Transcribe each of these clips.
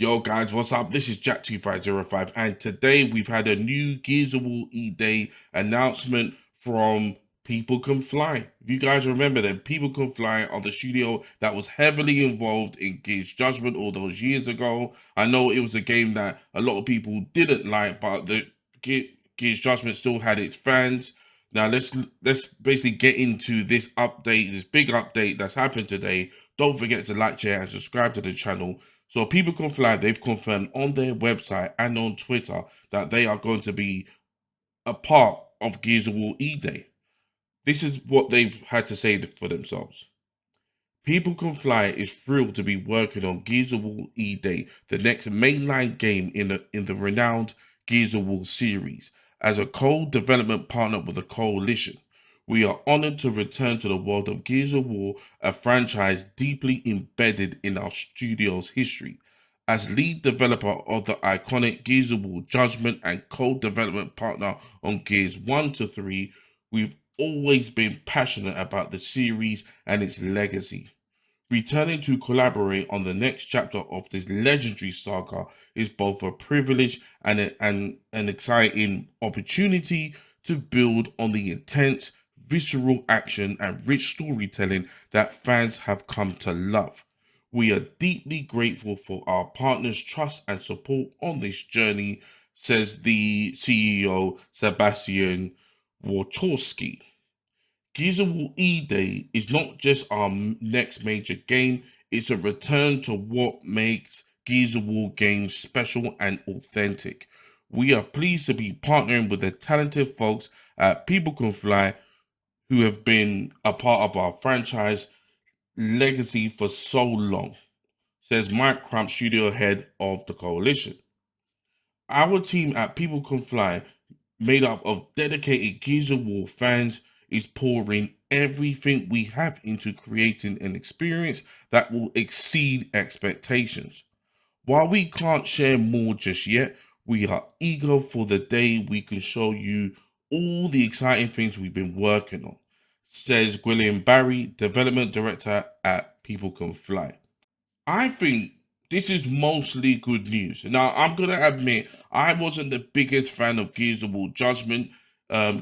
Yo guys, what's up? This is Jack2505 and today we've had a new Gears of War Eday announcement from People Can Fly. If you guys remember them, People Can Fly are the studio that was heavily involved in Gears Judgment all those years ago. I know it was a game that a lot of people didn't like, but the Gears Judgment still had its fans. Now let's basically get into this update, this big update that's happened today. Don't forget to like, share, and subscribe to the channel. So People Can Fly, they've confirmed on their website and on Twitter that they are going to be a part of Gears of War E-Day. This is what they've had to say for themselves. People Can Fly is thrilled to be working on Gears of War E-Day, the next mainline game in the renowned Gears of War series. As a co-development partner with the Coalition, we are honored to return to the world of Gears of War, a franchise deeply embedded in our studio's history. As lead developer of the iconic Gears of War Judgment and co-development partner on Gears 1 to 3, we've always been passionate about the series and its legacy. Returning to collaborate on the next chapter of this legendary saga is both a privilege and an exciting opportunity to build on the intense, visceral action and rich storytelling that fans have come to love. We are deeply grateful for our partners' trust and support on this journey, says the CEO Sebastian Wachowski. Gears of War E-Day is not just our next major game, it's a return to what makes Gears of War games special and authentic. We are pleased to be partnering with the talented folks at People Can Fly who have been a part of our franchise legacy for so long, says Mike Crump, studio head of the Coalition. Our team at People Can Fly, made up of dedicated Gears of War fans, is pouring everything we have into creating an experience that will exceed expectations. While we can't share more just yet, we are eager for the day we can show you all the exciting things we've been working on, says Gwilliam Barry, development director at People Can Fly. I think this is mostly good news. Now, I'm gonna admit I wasn't the biggest fan of Gears of War Judgment.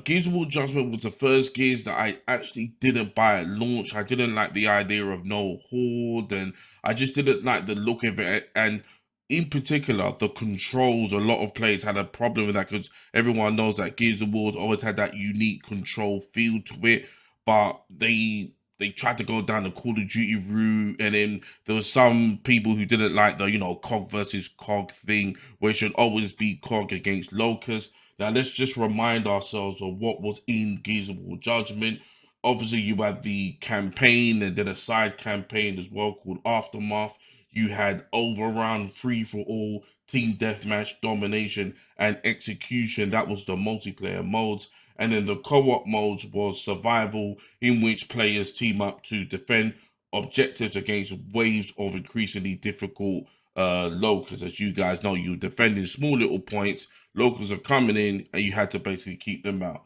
Gears of War Judgment was the first Gears that I actually didn't buy at launch. I didn't like the idea of no horde, and I just didn't like the look of it. And in particular, the controls. A lot of players had a problem with that because everyone knows that Gears of War's always had that unique control feel to it, but they tried to go down the Call of Duty route, and then there was some people who didn't like the COG versus COG thing, where it should always be COG against Locust. Now let's just remind ourselves of what was in Gears of War Judgment. Obviously, you had the campaign and then a side campaign as well called Aftermath. You had Overrun, Free for All, Team Deathmatch, Domination, and Execution. That was the multiplayer modes. And then the co-op modes was Survival, in which players team up to defend objectives against waves of increasingly difficult locals. As you guys know, you're defending small little points. Locals are coming in, and you had to basically keep them out.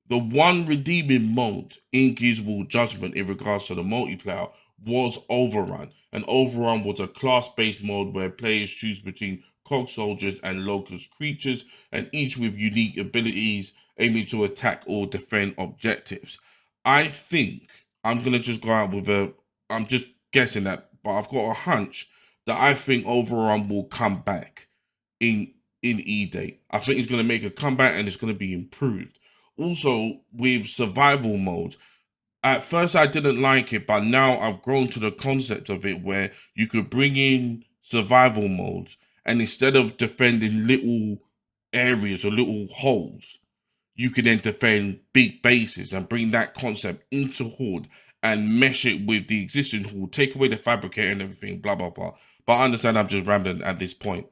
The one redeeming mode in Gears of War Judgment in regards to the multiplayer was Overrun. And Overrun was a class-based mode where players choose between cog soldiers and locust creatures, and each with unique abilities aiming to attack or defend objectives. I think I'm gonna just go out with I'm just guessing that, but I've got a hunch that I think Overrun will come back in E-Day. I think it's gonna make a comeback and it's gonna be improved. Also, with survival mode, at first I didn't like it, but now I've grown to the concept of it where you could bring in survival modes, and instead of defending little areas or little holes, you can then defend big bases and bring that concept into Horde and mesh it with the existing Horde, take away the fabricator and everything, blah blah blah. But I understand I'm just rambling at this point.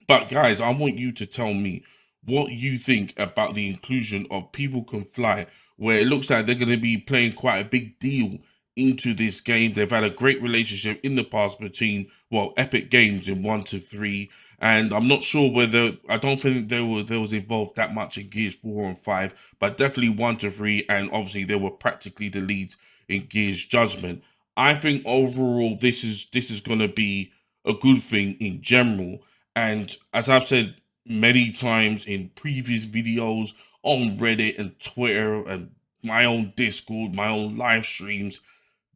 But guys, I want you to tell me what you think about the inclusion of People Can Fly, where it looks like they're going to be playing quite a big deal into this game. They've had a great relationship in the past between, well, Epic Games in 1 to 3, and I'm not sure whether, I don't think there was involved that much in Gears 4 and 5, but definitely 1 to 3, and obviously they were practically the leads in Gears Judgment. I think overall this is going to be a good thing in general. And as I've said many times in previous videos on Reddit and Twitter and my own Discord, my own live streams,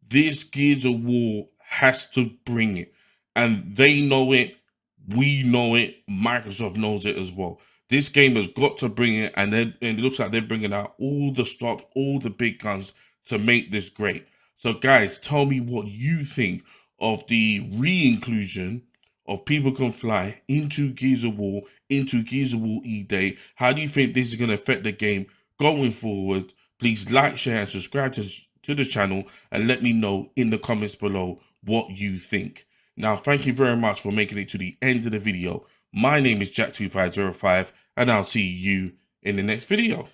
this Gears of War has to bring it. And they know it, we know it, Microsoft knows it as well. This game has got to bring it, and it looks like they're bringing out all the stops, all the big guns to make this great. So, guys, tell me what you think of the re-inclusion of People Can Fly into Gears of War, into Gears of War Eday. How do you think this is going to affect the game going forward? Please like, share, and subscribe to the channel, and let me know in the comments below what you think. Now, thank you very much for making it to the end of the video. My name is Jack2505, and I'll see you in the next video.